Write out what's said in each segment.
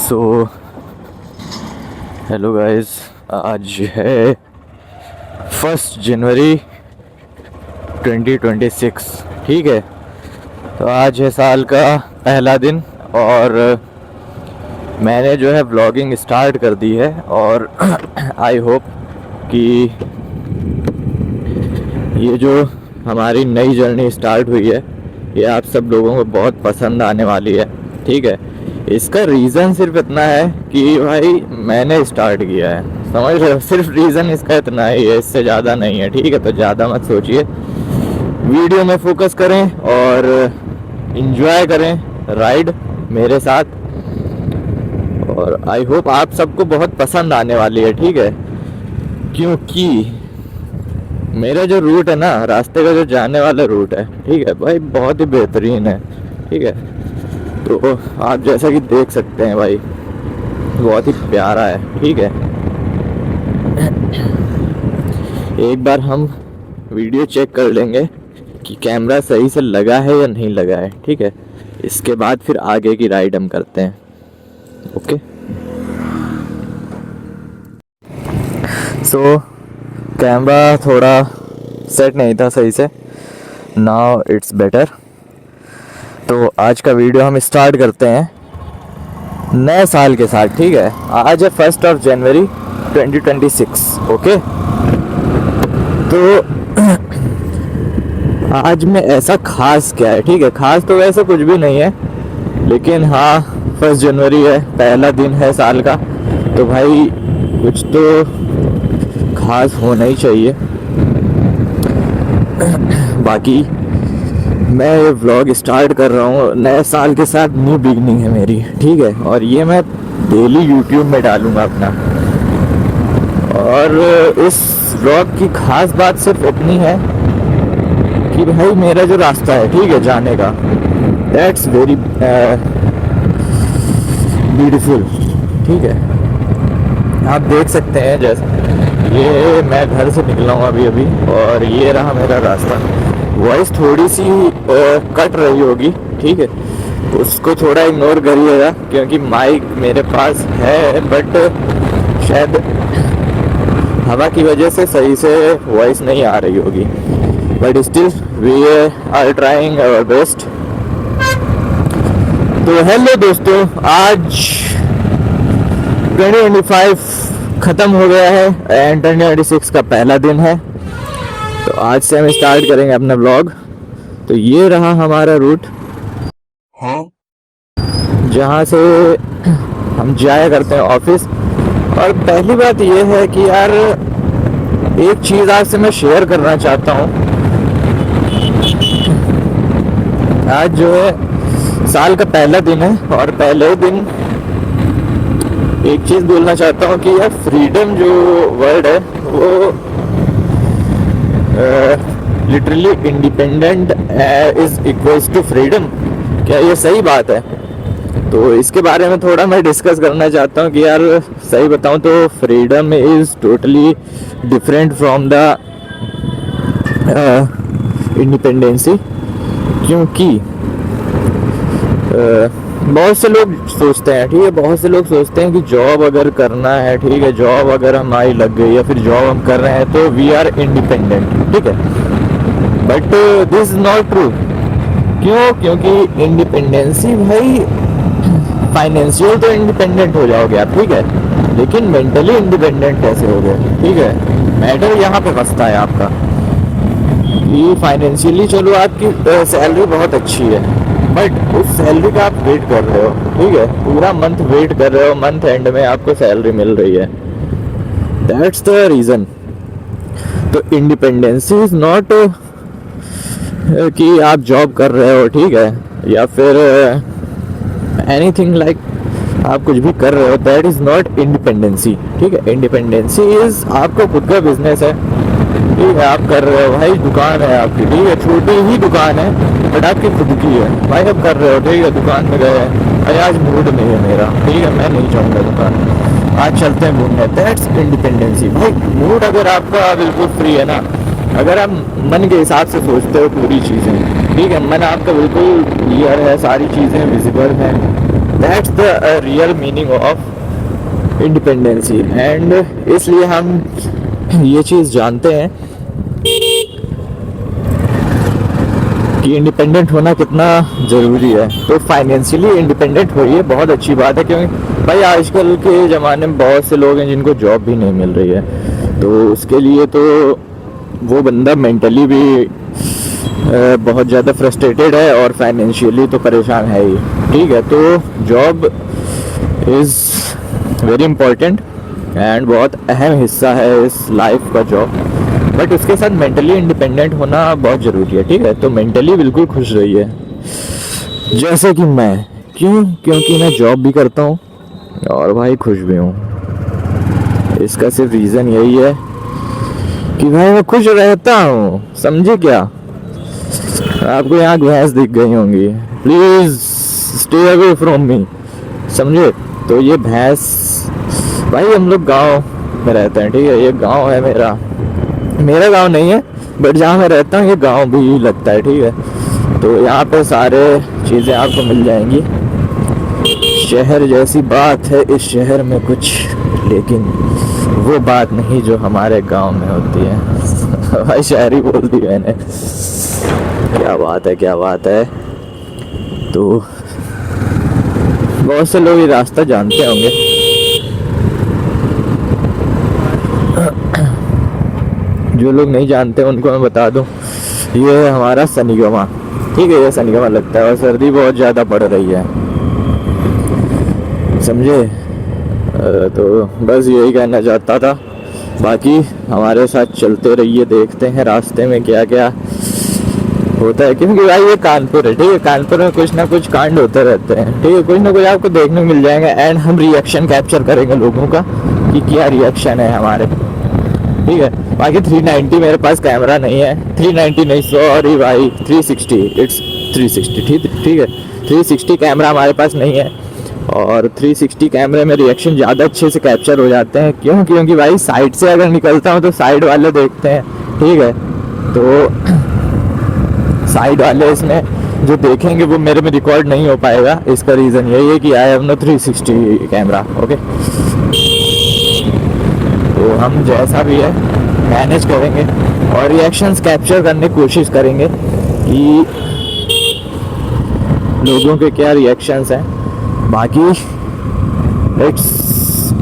So hello guys, आज है 1 जनवरी 2026। ठीक है, तो आज है साल का पहला दिन और मैंने जो है व्लॉगिंग स्टार्ट कर दी है और आई होप कि ये जो हमारी नई जर्नी स्टार्ट हुई है ये आप सब लोगों को बहुत पसंद आने वाली है। ठीक है, इसका रीज़न सिर्फ इतना है कि भाई मैंने स्टार्ट किया है, समझ रहे हो? सिर्फ रीज़न इसका इतना ही है, इससे ज़्यादा नहीं है। ठीक है, तो ज़्यादा मत सोचिए, वीडियो में फोकस करें और इन्जॉय करें राइड मेरे साथ। और आई होप आप सबको बहुत पसंद आने वाली है। ठीक है, क्योंकि मेरा जो रूट है ना, रास्ते का जो जाने वाला रूट है, ठीक है भाई, बहुत ही बेहतरीन है। ठीक है, तो आप जैसा कि देख सकते हैं भाई, बहुत ही प्यारा है। ठीक है, एक बार हम वीडियो चेक कर लेंगे कि कैमरा सही से लगा है या नहीं लगा है। ठीक है, इसके बाद फिर आगे की राइड हम करते हैं। ओके, सो कैमरा थोड़ा सेट नहीं था सही से, नाउ इट्स बेटर। तो आज का वीडियो हम स्टार्ट करते हैं नए साल के साथ। ठीक है, आज है 1 जनवरी 2026। ओके, तो आज में ऐसा खास क्या है? ठीक है, खास तो वैसे कुछ भी नहीं है, लेकिन हाँ 1 जनवरी है, पहला दिन है साल का, तो भाई कुछ तो खास होना ही चाहिए। बाकी मैं ये व्लॉग स्टार्ट कर रहा हूँ नए साल के साथ, न्यू बिगनिंग है मेरी। ठीक है, और ये मैं डेली यूट्यूब में डालूँगा अपना। और इस व्लॉग की खास बात सिर्फ इतनी है कि भाई मेरा जो रास्ता है, ठीक है, जाने का, दैट्स वेरी ब्यूटीफुल। ठीक है, आप देख सकते हैं, जैसे ये मैं घर से निकला हूँ अभी अभी और ये रहा मेरा रास्ता। वॉइस थोड़ी सी कट रही होगी, ठीक है, उसको थोड़ा इग्नोर करिएगा क्योंकि माइक मेरे पास है, बट शायद हवा की वजह से सही से वॉइस नहीं आ रही होगी, but still we are trying our best. तो हेलो दोस्तों, आज 2025 ख़त्म हो गया है एंड 2026 का पहला दिन है। तो आज से हम स्टार्ट करेंगे अपना व्लॉग। तो ये रहा हमारा रूट, जहाँ से हम जाया करते हैं ऑफिस। और पहली बात ये है कि यार एक चीज़ आज से मैं शेयर करना चाहता हूँ। आज जो है साल का पहला दिन है और पहले दिन एक चीज़ बोलना चाहता हूँ कि यार फ्रीडम जो वर्ड है वो literally independent is equals to freedom. क्या ये सही बात है? तो इसके बारे में थोड़ा मैं डिस्कस करना चाहता हूँ कि यार सही बताऊँ तो freedom is totally different from the independency. क्योंकि बहुत से लोग सोचते हैं, ठीक है, बहुत से लोग सोचते हैं कि जॉब अगर करना है, ठीक है, जॉब अगर हमारी लग गई या फिर जॉब हम कर रहे हैं तो वी आर इंडिपेंडेंट। ठीक है, but this is not true. क्यों? क्योंकि इंडिपेंडेंसी भाई, फाइनेंशियल तो इंडिपेंडेंट हो जाओगे आप, ठीक है, लेकिन मेंटली इंडिपेंडेंट कैसे हो गए? ठीक है, मैटर यहाँ पे फंसता है आपका कि फाइनेंशियली चलो आपकी सैलरी बहुत अच्छी है, बट उस सैलरी का आप वेट कर रहे हो, ठीक है, पूरा मंथ वेट कर रहे हो, मंथ एंड में आपको सैलरी मिल रही है। That's the reason. तो इंडिपेंडेंसी इज नॉट कि आप जॉब कर रहे हो, ठीक है, या फिर एनीथिंग लाइक आप कुछ भी कर रहे हो, दैट इज़ नॉट इंडिपेंडेंसी। ठीक है, इंडिपेंडेंसी इज़ आपका खुद का बिजनेस है, ठीक है, आप कर रहे हो, भाई दुकान है आपकी, ठीक है, छोटी ही दुकान है बट आपकी खुद की है, भाई आप कर रहे हो, ठीक है, दुकान में गए, अरे आज मूड नहीं है मेरा, ठीक है, मैं नहीं जाऊँगा दुकान, आज चलते हैं घूमने, दैट्स इंडिपेंडेंसी। भाई मूड अगर आपका बिल्कुल फ्री है ना, अगर आप मन के हिसाब से सोचते हो पूरी चीज़ें, ठीक है, मन आपका बिल्कुल क्लियर है, सारी चीज़ें विजिबल हैं, that's the real meaning of independency. And इसलिए हम ये चीज़ जानते हैं कि इंडिपेंडेंट होना कितना ज़रूरी है। तो फाइनेंशियली इंडिपेंडेंट होइए, बहुत अच्छी बात है, क्योंकि भाई आजकल के ज़माने में बहुत से लोग हैं जिनको जॉब भी नहीं मिल रही है। तो उसके लिए तो वो बंदा मेंटली भी बहुत ज़्यादा फ्रस्ट्रेटेड है और फाइनेंशियली तो परेशान है ही। ठीक है, तो job is very important and बहुत अहम हिस्सा है इस लाइफ का जॉब, बट उसके साथ मेंटली इंडिपेंडेंट होना बहुत ज़रूरी है। ठीक है, तो मेंटली बिल्कुल खुश रहिए, जैसे कि मैं। क्यों? क्योंकि मैं जॉब भी करता हूँ और भाई खुश भी हूँ। इसका सिर्फ रीज़न यही है कि भाई मैं खुश रहता हूँ, समझे क्या? आपको यहाँ भैंस दिख गई होंगी, please stay away from me, समझे? तो ये भैंस, भाई हम लोग गांव में रहते हैं, ठीक है, ये गांव है मेरा गांव नहीं है, बट जहाँ मैं रहता हूँ ये गांव भी लगता है। ठीक है, तो यहाँ पे सारे चीज़ें आपको मिल जाएंगी। शहर जैसी बात है इस शहर में कुछ, लेकिन वो बात नहीं जो हमारे गांव में होती है। भाई शायरी बोल दी मैंने, क्या बात है, क्या बात है। तो बहुत से लोग ये रास्ता जानते होंगे। जो लोग नहीं जानते उनको मैं बता दूं, ये है हमारा सनीगमा। ठीक है, ये सनीगमा लगता है और सर्दी बहुत ज़्यादा पड़ रही है, समझे? तो बस यही कहना चाहता था। बाकी हमारे साथ चलते रहिए, देखते हैं रास्ते में क्या क्या होता है, क्योंकि भाई ये कानपुर है। ठीक है, कानपुर में कुछ ना कुछ कांड होते रहते हैं। ठीक है, कुछ ना कुछ आपको देखने को मिल जाएगा एंड हम रिएक्शन कैप्चर करेंगे लोगों का कि क्या रिएक्शन है हमारे। ठीक है, बाकी 390 मेरे पास कैमरा नहीं है, 390 नहीं, सॉरी भाई, 360, इट्स 360। ठीक है, 360 कैमरा हमारे पास नहीं है और 360 कैमरे में रिएक्शन ज़्यादा अच्छे से कैप्चर हो जाते हैं। क्यों? क्योंकि भाई साइड से अगर निकलता हूँ तो साइड वाले देखते हैं। ठीक है, तो साइड वाले इसमें जो देखेंगे वो मेरे में रिकॉर्ड नहीं हो पाएगा। इसका रीज़न यही है कि I have no 360 camera. Okay, तो हम जैसा भी है मैनेज करेंगे और रिएक्शंस कैप्चर करने की कोशिश करेंगे कि लोगों के क्या रिएक्शंस हैं। बाकी लेट्स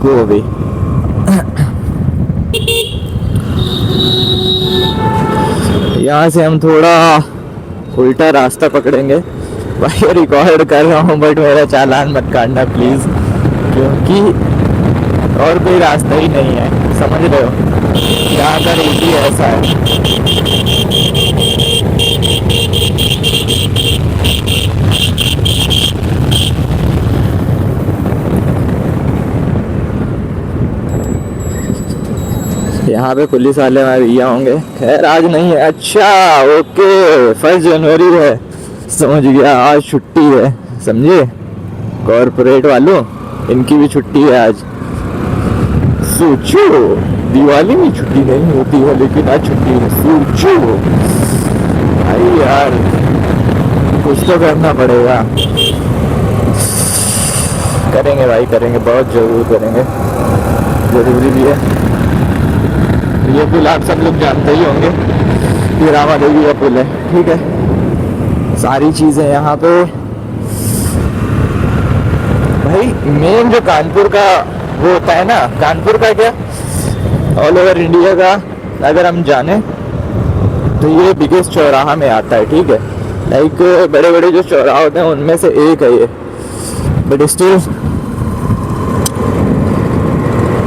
गो अवे। यहाँ से हम थोड़ा उल्टा रास्ता पकड़ेंगे। भाई रिकॉर्ड कर रहा हूँ बट मेरा चालान मत काटना प्लीज़, क्योंकि और कोई रास्ता ही नहीं है, समझ रहे हो? यहाँ का रूट ही ऐसा है। यहाँ पे पुलिस वाले भैया होंगे, खैर आज नहीं है। अच्छा ओके, 1 जनवरी है, समझ गया, आज छुट्टी है, समझे? कॉर्पोरेट वालों, इनकी भी छुट्टी है आज। सोचो, दिवाली में छुट्टी नहीं होती है लेकिन आज छुट्टी है, सोचो भाई यार, कुछ तो करना पड़ेगा। करेंगे भाई, करेंगे, बहुत जरूर करेंगे, जरूरी भी है। ये पुल आप सब लोग जानते ही होंगे, ये रामा देवी का पुल है। ठीक है, सारी चीज़ें यहाँ पे भाई। मेन जो कानपुर का वो होता है ना, कानपुर का क्या, ऑल ओवर इंडिया का अगर हम जाने तो ये बिगेस्ट चौराहा में आता है। ठीक है, लाइक बड़े बड़े जो चौराहा होते हैं उनमें से एक है ये, बट स्टिल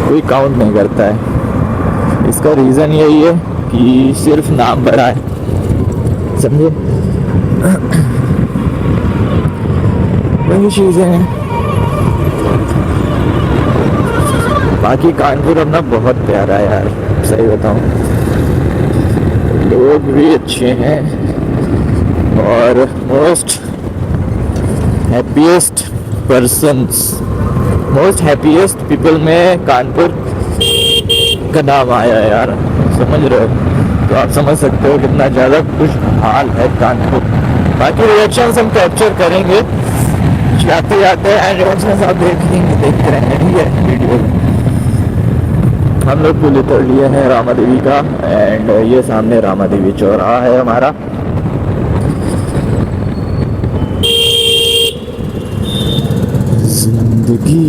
कोई काउंट नहीं करता है। इसका रीज़न यही है कि सिर्फ नाम बड़ा है, समझे? वही चीज़ें हैं। बाकी कानपुर अपना बहुत प्यारा है यार, सही बताऊं, लोग भी अच्छे हैं और most happiest persons, most happiest people में कानपुर का नाम आया है यार, समझ रहे हो? तो आप समझ सकते हो कितना ज़्यादा खुशहाल है कानपुर। बाकी रिएक्शंस हम कैप्चर करेंगे जाते जाते सब देख रहे हैं, ठीक है वीडियो में। हम लोग पुल उतर लिए हैं रामा देवी का, एंड ये सामने रामा देवी चौराहा है हमारा। जिंदगी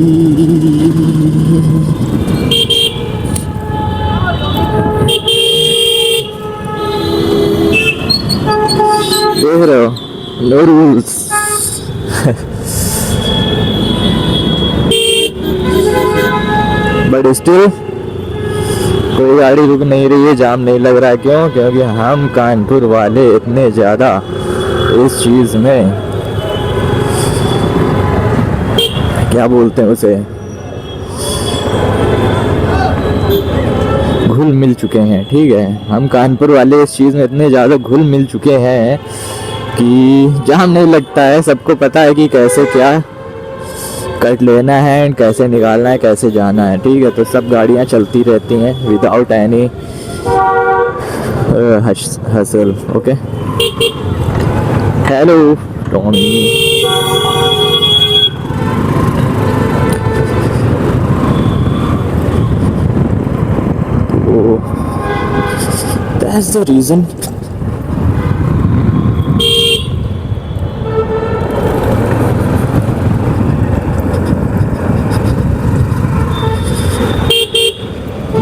देख रहे हो, नो रूल्स। बट स्टिल कोई गाड़ी रुक नहीं रही है, जाम नहीं लग रहा है। क्यों? क्योंकि हम कानपुर वाले इतने ज़्यादा इस चीज़ में क्या बोलते हैं उसे, घुल मिल चुके हैं, ठीक है। हम कानपुर वाले इस चीज़ में इतने ज़्यादा घुल मिल चुके हैं कि जाम नहीं लगता है। सबको पता है कि कैसे क्या कट लेना है एंड कैसे निकालना है, कैसे जाना है, ठीक है। तो सब गाड़ियाँ चलती रहती हैं without any hustle. Okay, hello Tony. तो दैट्स द रीज़न।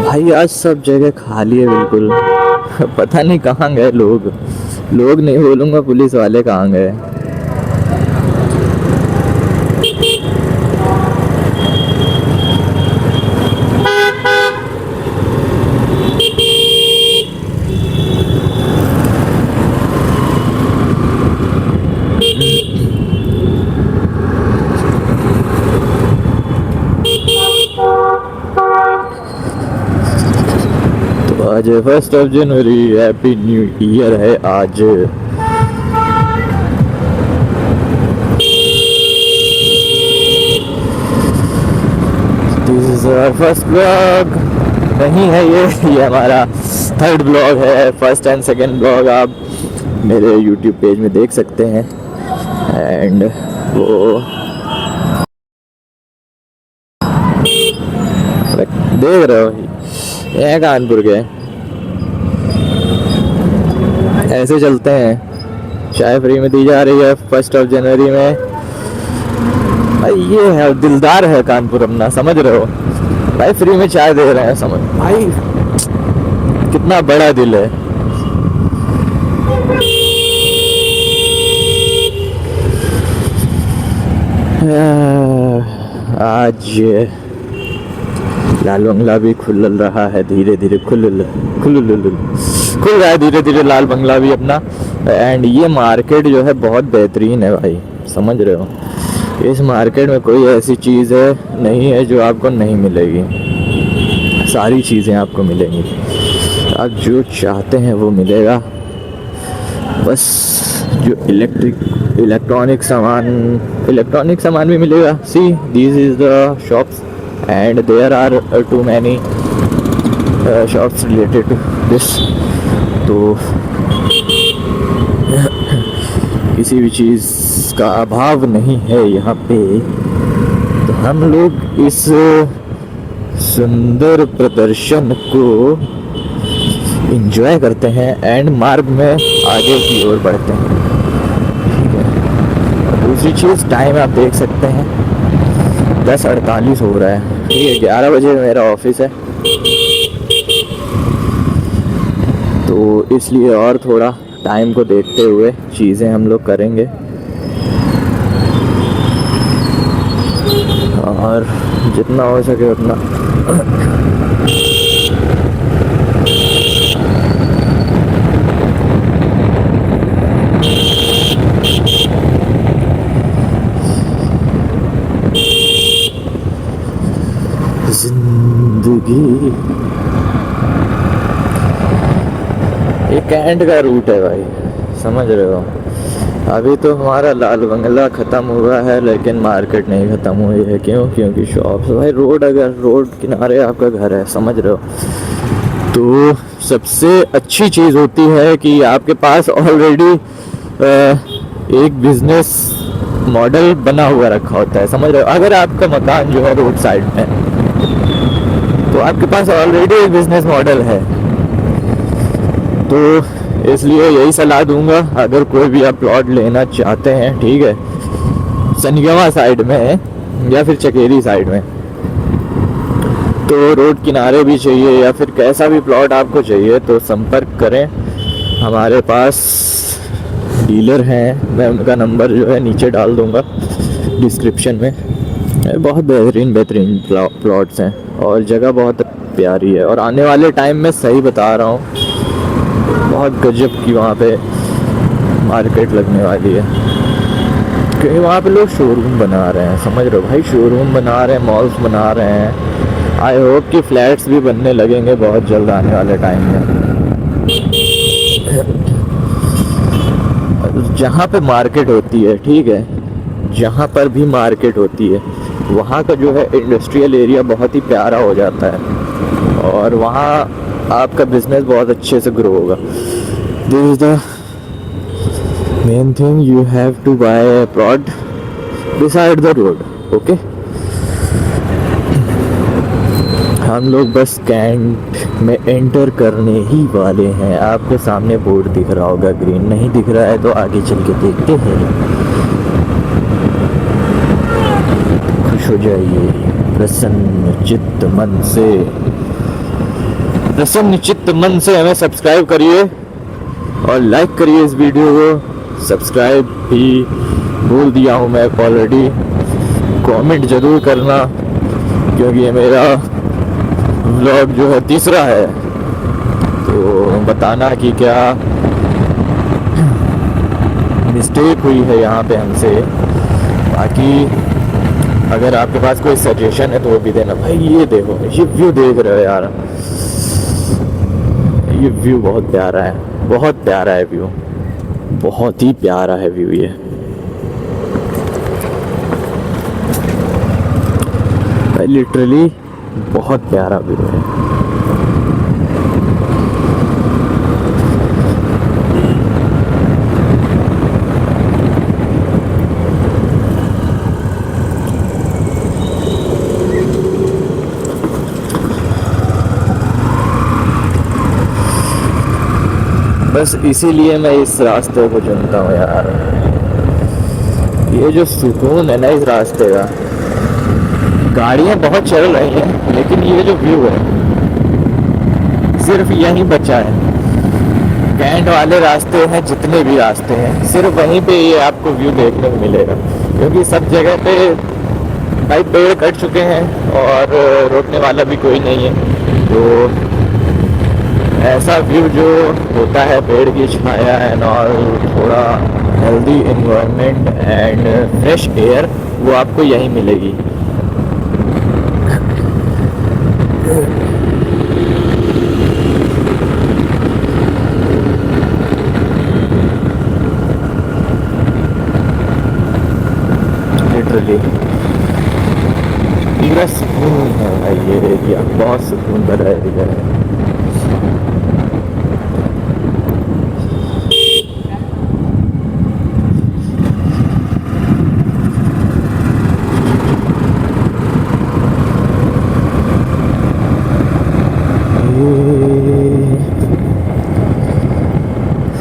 भाई आज सब जगह खाली है बिल्कुल। पता नहीं कहाँ गए लोग नहीं बोलूँगा, पुलिस वाले कहाँ गए। आज 1 जनवरी, हैप्पी न्यू ईयर है आज। This is our first blog नहीं है ये हमारा 3rd ब्लॉग है। 1st एंड 2nd ब्लॉग आप मेरे यूट्यूब पेज में देख सकते हैं। एंड वो देख रहे हो, ये कानपुर के ऐसे चलते हैं। चाय फ्री में दी जा रही है 1 जनवरी में। भाई ये है, दिलदार है कानपुर अपना, समझ रहे हो भाई। फ्री में चाय दे रहे हैं, समझ भाई कितना बड़ा दिल है। आज लाल बंगला भी खुल रहा है धीरे धीरे, खुल रहा है धीरे धीरे लाल बंगला भी अपना। एंड ये मार्केट जो है बहुत बेहतरीन है भाई, समझ रहे हो। इस मार्केट में कोई ऐसी चीज़ है नहीं है जो आपको नहीं मिलेगी। सारी चीज़ें आपको मिलेंगी, आप जो चाहते हैं वो मिलेगा। बस जो इलेक्ट्रॉनिक सामान भी मिलेगा। See this is the shops and there are too many shops related to this। तो किसी भी चीज़ का अभाव नहीं है यहाँ पे। तो हम लोग इस सुंदर प्रदर्शन को एंजॉय करते हैं एंड मार्ग में आगे की ओर बढ़ते हैं। दूसरी चीज़, टाइम आप देख सकते हैं 10:48 हो रहा है, ठीक है। 11 बजे मेरा ऑफिस है, तो इसलिए और थोड़ा टाइम को देखते हुए चीज़ें हम लोग करेंगे। और जितना हो सके उतना जिंदगी एक कैंट का रूट है भाई, समझ रहे हो। अभी तो हमारा लाल बंगला ख़त्म हुआ है लेकिन मार्केट नहीं ख़त्म हुई है। क्यों? क्योंकि शॉप्स भाई, अगर रोड किनारे आपका घर है, समझ रहे हो, तो सबसे अच्छी चीज़ होती है कि आपके पास ऑलरेडी एक बिजनेस मॉडल बना हुआ रखा होता है, समझ रहे हो। अगर आपका मकान जो है रोड साइड में तो आपके पास ऑलरेडी एक बिजनेस मॉडल है। तो इसलिए यही सलाह दूंगा, अगर कोई भी आप प्लॉट लेना चाहते हैं, ठीक है, सनगवा साइड में या फिर चकेरी साइड में, तो रोड किनारे भी चाहिए या फिर कैसा भी प्लॉट आपको चाहिए तो संपर्क करें। हमारे पास डीलर हैं, मैं उनका नंबर जो है नीचे डाल दूंगा डिस्क्रिप्शन में। बहुत बेहतरीन प्लॉट्स हैं और जगह बहुत प्यारी है, और आने वाले टाइम में सही बता रहा हूँ बहुत गजब की वहाँ पे मार्केट लगने वाली है, क्योंकि वहाँ पे लोग शोरूम बना रहे हैं, समझ रहे हो भाई, शोरूम बना रहे हैं, मॉल्स बना रहे हैं। आई होप कि फ्लैट्स भी बनने लगेंगे बहुत जल्द आने वाले टाइम में। जहाँ पे मार्केट होती है, ठीक है, जहाँ पर भी मार्केट होती है वहाँ का जो है इंडस्ट्रियल एरिया बहुत ही प्यारा हो जाता है और वहाँ आपका बिजनेस बहुत अच्छे से ग्रो होगा। This is the main thing, you have to buy a plot beside the road. Okay, हम लोग बस कैंट में एंटर करने ही वाले हैं। आपके सामने बोर्ड दिख रहा होगा, ग्रीन नहीं दिख रहा है तो आगे चल के देखते हैं। खुश हो जाइए, प्रसन्न चित्त मन से, प्रसन्न चित्त मन से हमें सब्सक्राइब करिए और लाइक करिए इस वीडियो को। सब्सक्राइब भी बोल दिया हूँ मैं ऑलरेडी, कमेंट जरूर करना क्योंकि ये मेरा व्लॉग जो है तीसरा है, तो बताना कि क्या मिस्टेक हुई है यहाँ पे हमसे। बाकी अगर आपके पास कोई सजेशन है तो वो भी देना। भाई ये देखो, ये व्यू देख रहे हो यार, ये व्यू बहुत प्यारा है, बहुत प्यारा है व्यू, बहुत ही प्यारा है व्यू ये। लिटरली बहुत प्यारा व्यू है। बस इसीलिए मैं इस रास्ते को चुनता हूँ यार। ये जो सुकून है ना इस रास्ते का, गाड़ियाँ बहुत चल रही हैं लेकिन ये जो व्यू है सिर्फ यहीं बचा है। कैंट वाले रास्ते हैं, जितने भी रास्ते हैं, सिर्फ वहीं पे ये आपको व्यू देखने को मिलेगा, क्योंकि सब जगह पे भाई पेड़ कट चुके हैं और रोकने वाला भी कोई नहीं है। तो ऐसा व्यू जो होता है, पेड़ की छाया एंड और थोड़ा healthy environment and fresh air, वो आपको यहीं मिलेगी। लिटरली पूरा सुकून है भाई, ये एरिया बहुत सुकून भरा एरिया है।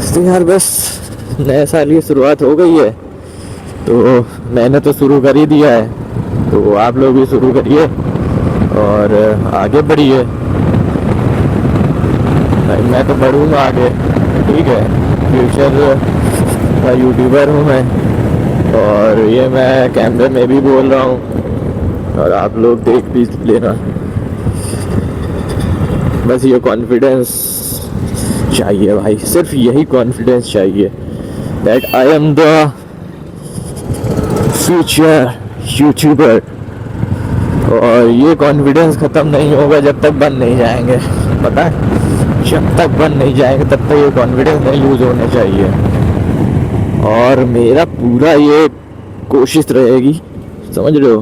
तो यार बस नए साल की शुरुआत हो गई है, तो मैंने तो शुरू कर ही दिया है, तो आप लोग भी शुरू करिए और आगे बढ़िए। भाई मैं तो बढ़ूँगा आगे, ठीक है, फ्यूचर का यूट्यूबर हूँ मैं, और ये मैं कैमरे में भी बोल रहा हूँ और आप लोग देख भी लेना। बस ये कॉन्फिडेंस चाहिए भाई, सिर्फ यही कॉन्फिडेंस चाहिए that I am the future YouTuber. और ये कॉन्फिडेंस ख़त्म नहीं होगा जब तक बन नहीं जाएंगे, पता है, जब तक बन नहीं जाएंगे तब तक ये कॉन्फिडेंस नहीं लूज होने चाहिए। और मेरा पूरा ये कोशिश रहेगी, समझ रहे हो,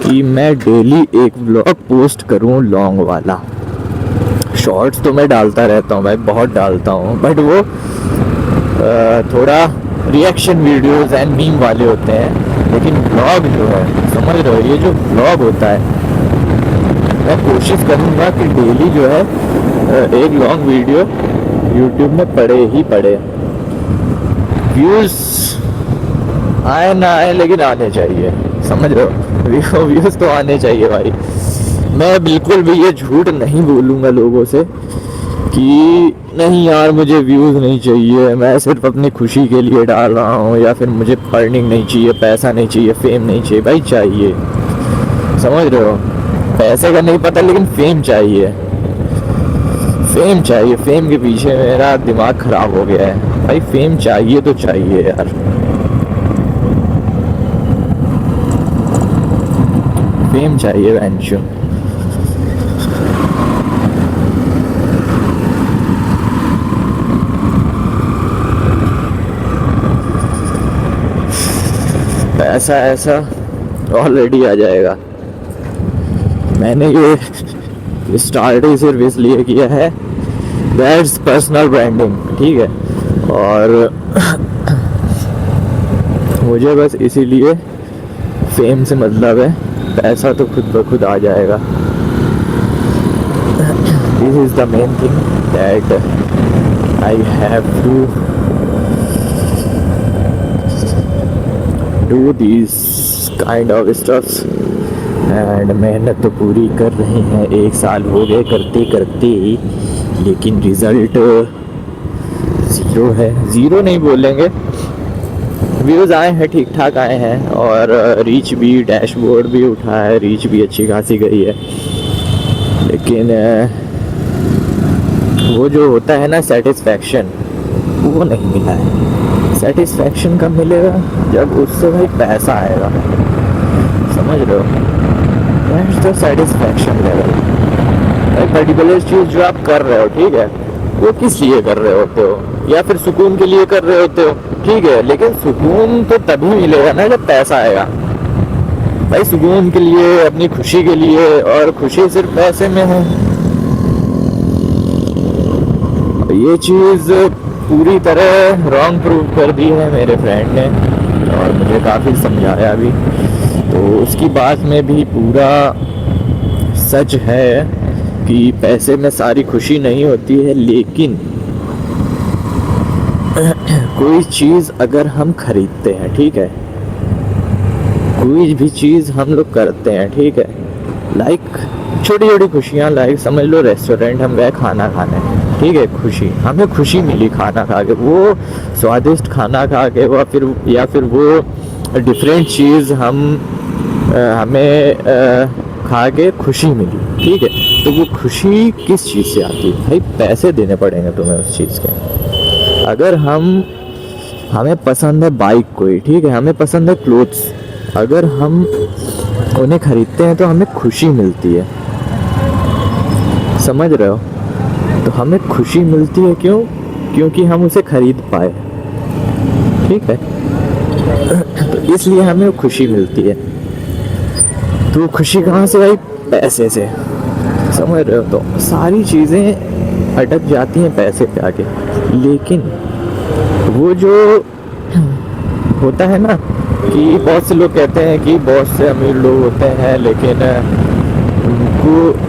कि मैं डेली एक व्लॉग पोस्ट करूं लॉन्ग वाला। शॉर्ट्स तो मैं डालता रहता हूँ भाई, बहुत डालता हूँ, बट वो थोड़ा रिएक्शन वीडियोस एंड मीम वाले होते हैं, लेकिन ब्लॉग जो है, समझ रहे हो, ये जो ब्लॉग होता है, मैं कोशिश करूँगा कि डेली जो है एक लॉन्ग वीडियो यूट्यूब में पड़े ही पड़े। व्यूज़ आए ना आए लेकिन आने चाहिए, समझ रहे हो, व्यूज़ तो आने चाहिए भाई। मैं बिल्कुल भी ये झूठ नहीं बोलूँगा लोगों से कि नहीं यार मुझे व्यूज़ नहीं चाहिए, मैं सिर्फ अपनी खुशी के लिए डाल रहा हूँ, या फिर मुझे अर्निंग नहीं चाहिए, पैसा नहीं चाहिए, फेम नहीं चाहिए। भाई चाहिए, समझ रहे हो, पैसे का नहीं पता लेकिन फेम चाहिए, फेम चाहिए। फेम के पीछे मेरा दिमाग ख़राब हो गया है भाई, फेम चाहिए तो चाहिए यार। फेम चाहिए बेंचो। पैसा ऐसा ऑलरेडी आ जाएगा। मैंने ये स्टार्ट ही सिर्फ इसलिए किया है, दैट्स पर्सनल ब्रांडिंग, ठीक है। और मुझे बस इसीलिए फेम से मतलब है, पैसा तो खुद ब खुद आ जाएगा। This is the main thing that I have to do this kind of stuffs and मेहनत तो पूरी कर रहे हैं, 1 साल हो गए करते करते, लेकिन रिज़ल्ट ज़ीरो है। ज़ीरो नहीं बोलेंगे, व्यूज़ आए हैं, ठीक ठाक आए हैं, और रीच भी, डैशबोर्ड भी उठा है, रीच भी अच्छी खासी गई है, लेकिन वो जो होता है ना सेटिस्फैक्शन, वो नहीं मिला है। सेटिस्फैक्शन कब मिलेगा? जब उससे भाई पैसा आएगा, समझ रहे हो, दैट्स द सेटिस्फैक्शन लेवल। भाई पर्टिकुलर चीज़ जो आप कर रहे हो, ठीक है, वो किस लिए कर रहे होते हो, या फिर सुकून के लिए कर रहे होते हो, ठीक है, लेकिन सुकून तो तभी मिलेगा ना जब पैसा आएगा। भाई सुकून के लिए, अपनी खुशी के लिए, और खुशी सिर्फ पैसे में है। ये चीज़ पूरी तरह रॉन्ग प्रूव कर दी है मेरे फ्रेंड ने, और मुझे काफ़ी समझाया भी, तो उसकी बात में भी पूरा सच है कि पैसे में सारी खुशी नहीं होती है। लेकिन कोई चीज़ अगर हम खरीदते हैं, ठीक है, कोई भी चीज़ हम लोग करते हैं, ठीक है, लाइक छोटी छोटी खुशियाँ, लाइक समझ लो रेस्टोरेंट हम गए खाना खाने, ठीक है, खुशी, हमें खुशी मिली खाना खा के, वो स्वादिष्ट खाना खा के, या फिर वो डिफरेंट चीज़ हमें खा के खुशी मिली, ठीक है, तो वो खुशी किस चीज़ से आती है? भाई पैसे देने पड़ेंगे तुम्हें उस चीज़ के। अगर हमें पसंद है बाइक कोई, ठीक है, हमें पसंद है क्लोथ्स, अगर हम उन्हें खरीदते हैं तो हमें खुशी मिलती है, समझ रहे हो, तो हमें खुशी मिलती है, क्यों? क्योंकि हम उसे खरीद पाए, ठीक है, तो इसलिए हमें खुशी मिलती है। तो खुशी कहाँ से आई? पैसे से, समझ रहे हो, तो सारी चीज़ें अटक जाती हैं पैसे पे आके। लेकिन वो जो होता है ना कि बहुत से लोग कहते हैं कि बहुत से अमीर लोग होते हैं, लेकिन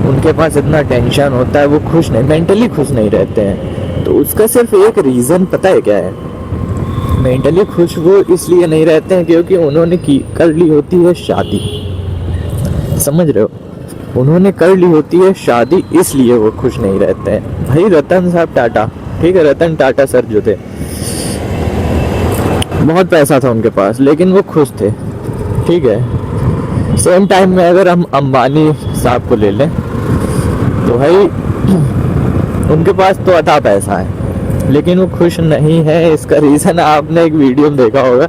उनके पास इतना टेंशन होता है, वो खुश नहीं, मेंटली खुश नहीं रहते हैं। तो उसका सिर्फ एक रीज़न पता है क्या है? मेंटली खुश वो इसलिए नहीं रहते हैं क्योंकि उन्होंने कर ली होती है शादी, समझ रहे हो, उन्होंने कर ली होती है शादी, इसलिए वो खुश नहीं रहते हैं। भाई रतन साहब टाटा, ठीक है, रतन टाटा सर जो थे, बहुत पैसा था उनके पास, लेकिन वो खुश थे, ठीक है। सेम टाइम में अगर हम अंबानी साहब को ले लें तो भाई उनके पास तो अथा पैसा है, लेकिन वो खुश नहीं है। इसका रीज़न आपने एक वीडियो में देखा होगा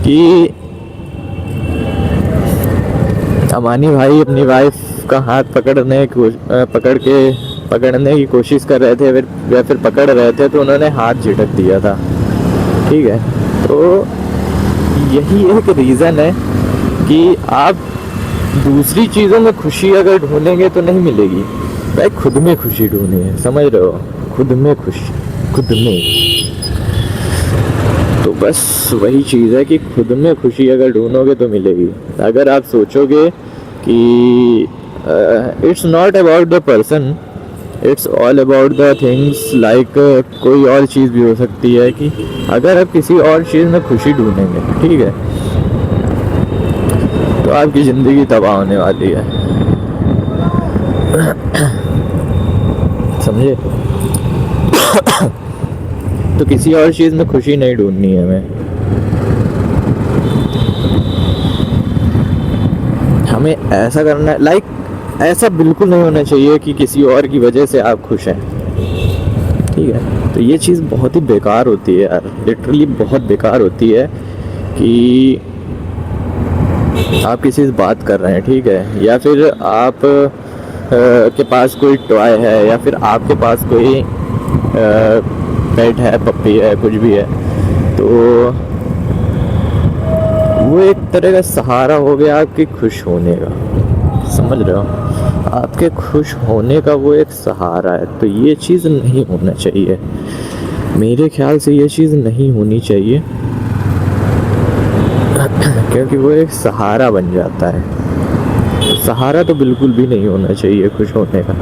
कि अंबानी भाई अपनी वाइफ का हाथ पकड़ने की कोशिश कर रहे थे, या फिर पकड़ रहे थे, तो उन्होंने हाथ झटक दिया था, ठीक है। तो यही एक रीज़न है कि आप दूसरी चीज़ों में खुशी अगर ढूंढेंगे तो नहीं मिलेगी, भाई खुद में खुशी ढूंढिए, समझ रहे हो, खुद में खुशी, खुद में। तो बस वही चीज़ है कि खुद में खुशी अगर ढूंढोगे तो मिलेगी। अगर आप सोचोगे कि it's not about the person, it's all about the things, like कोई और चीज़ भी हो सकती है कि अगर आप किसी और चीज़ में खुशी ढूंढेंगे, ठीक है, तो आपकी ज़िंदगी तबाह होने वाली है। समझे? तो किसी और चीज़ में खुशी नहीं ढूंढनी है हमें ऐसा करना है, लाइक ऐसा बिल्कुल नहीं होना चाहिए कि किसी और की वजह से आप खुश हैं, ठीक है। तो ये चीज़ बहुत ही बेकार होती है यार, लिटरली बहुत बेकार होती है कि आप किसी से बात कर रहे हैं, ठीक है, या फिर आप के पास कोई टॉय है, या फिर आपके पास कोई पेट है, पप्पी है, कुछ भी है, तो वो एक तरह का सहारा हो गया आपके खुश होने का। समझ रहे हो? आपके खुश होने का वो एक सहारा है। तो ये चीज़ नहीं होना चाहिए, मेरे ख्याल से ये चीज़ नहीं होनी चाहिए, क्योंकि वो एक सहारा बन जाता है। सहारा तो बिल्कुल भी नहीं होना चाहिए खुश होने का।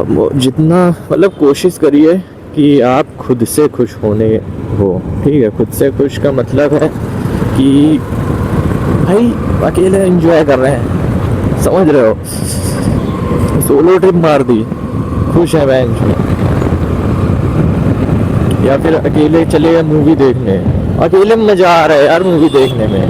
वो जितना मतलब कोशिश करिए कि आप खुद से खुश होने हो, ठीक है। खुद से खुश का मतलब है कि भाई अकेले एंजॉय कर रहे हैं, समझ रहे हो, सोलो ट्रिप मार दी, खुश है बैंक, या फिर अकेले चले गए मूवी देखने, अकेले में मज़ा आ रहा है यार मूवी देखने में।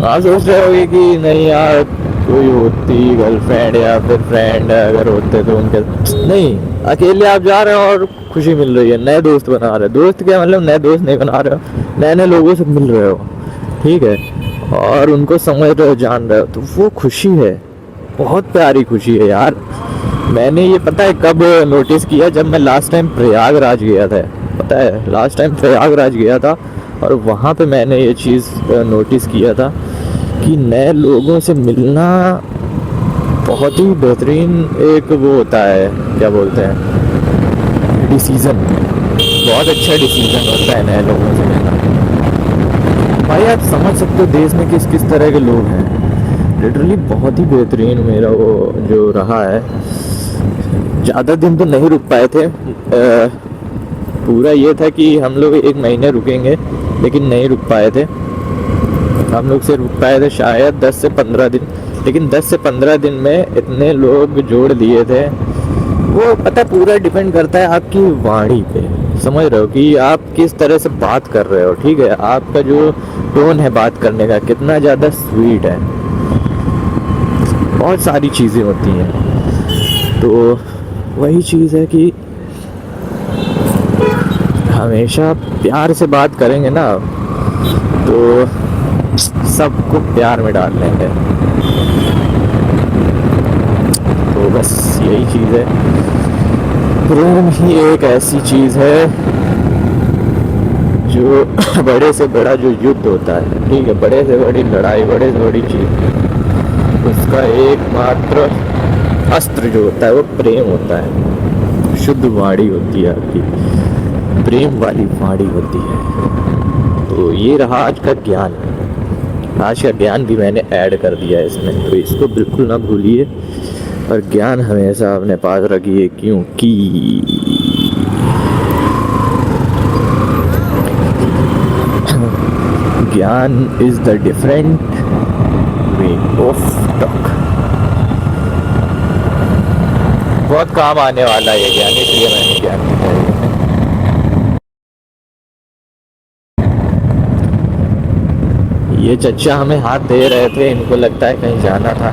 आप सोच रहे होगे कि नहीं यार कोई होती गर्लफ्रेंड या फिर फ्रेंड अगर होते तो उनके, नहीं, अकेले आप जा रहे हो और खुशी मिल रही है, नए दोस्त बना रहे हो। दोस्त क्या मतलब, नए दोस्त नहीं बना रहे हो, नए नए लोगों से मिल रहे हो, ठीक है, और उनको समझ रहे हो, जान रहे हो, तो वो खुशी है, बहुत प्यारी खुशी है यार। मैंने ये पता है कब नोटिस किया, जब मैं लास्ट टाइम प्रयागराज गया था, पता है लास्ट टाइम प्रयागराज गया था, और वहाँ पे मैंने ये चीज़ नोटिस किया था कि नए लोगों से मिलना बहुत ही बेहतरीन एक वो होता है, क्या बोलते हैं, डिसीज़न, बहुत अच्छा डिसीज़न होता है नए लोगों से मिलना। भाई आप समझ सकते हो देश में किस किस तरह के लोग हैं, लिटरली बहुत ही बेहतरीन मेरा वो जो रहा है। ज़्यादा दिन तो नहीं रुक पाए थे, पूरा ये था कि हम लोग 1 महीने रुकेंगे, लेकिन नहीं रुक पाए थे। हम लोग से रुक पाए थे शायद 10 से 15 दिन, लेकिन 10 से 15 दिन में इतने लोग जोड़ दिए थे। वो पता पूरा डिपेंड करता है आपकी वाणी पे, समझ रहे हो, कि आप किस तरह से बात कर रहे हो, ठीक है, आपका जो टोन है बात करने का कितना ज़्यादा स्वीट है, बहुत सारी चीज़ें होती हैं। तो वही चीज़ है कि हमेशा प्यार से बात करेंगे ना तो सबको प्यार में डाल लेंगे। तो बस यही चीज़ है, प्रेम ही एक ऐसी चीज़ है जो बड़े से बड़ा जो युद्ध होता है, ठीक है, बड़े से बड़ी लड़ाई, बड़े से बड़ी चीज़, उसका एकमात्र अस्त्र जो होता है वो प्रेम होता है। शुद्ध वाणी होती है आपकी, प्रेम वाली वाणी होती है। तो ये रहा आज का ज्ञान, आज का ज्ञान भी मैंने ऐड कर दिया है इसमें, तो इसको बिल्कुल ना भूलिए और ज्ञान हमेशा अपने पास रखिए, क्योंकि ज्ञान is the different way of talk. बहुत काम आने वाला है ये ज्ञान, इसलिए मैंने ज्ञान दिया है। ये चच्चा हमें हाथ दे रहे थे, इनको लगता है कहीं जाना था,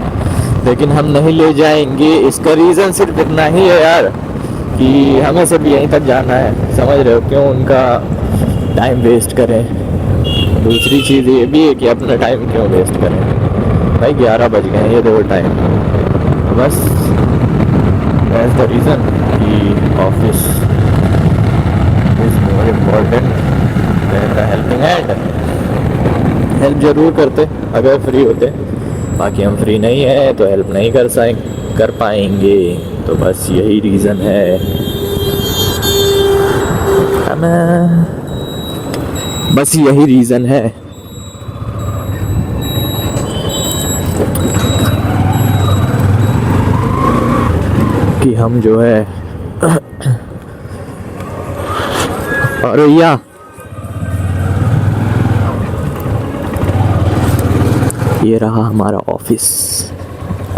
लेकिन हम नहीं ले जाएंगे। इसका रीज़न सिर्फ इतना ही है यार कि हमें सिर्फ यहीं तक जाना है, समझ रहे हो, क्यों उनका टाइम वेस्ट करें। दूसरी चीज़ ये भी है कि अपना टाइम क्यों वेस्ट करें, भाई 11 बज गए, ये देखो टाइम, बस दैट्स द रीज़न कि office is more important then the helping hand. Help ज़रूर करते अगर फ्री होते, बाकी हम फ्री नहीं है तो हेल्प नहीं कर पाएंगे। तो बस यही रीज़न है। हमें बस यही रीज़न है। कि हम जो है और भैया ये रहा हमारा ऑफिस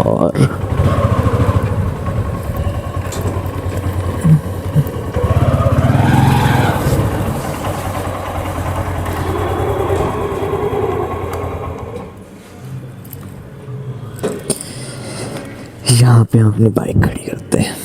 और यहाँ पे हम अपनी बाइक खड़ी करते हैं।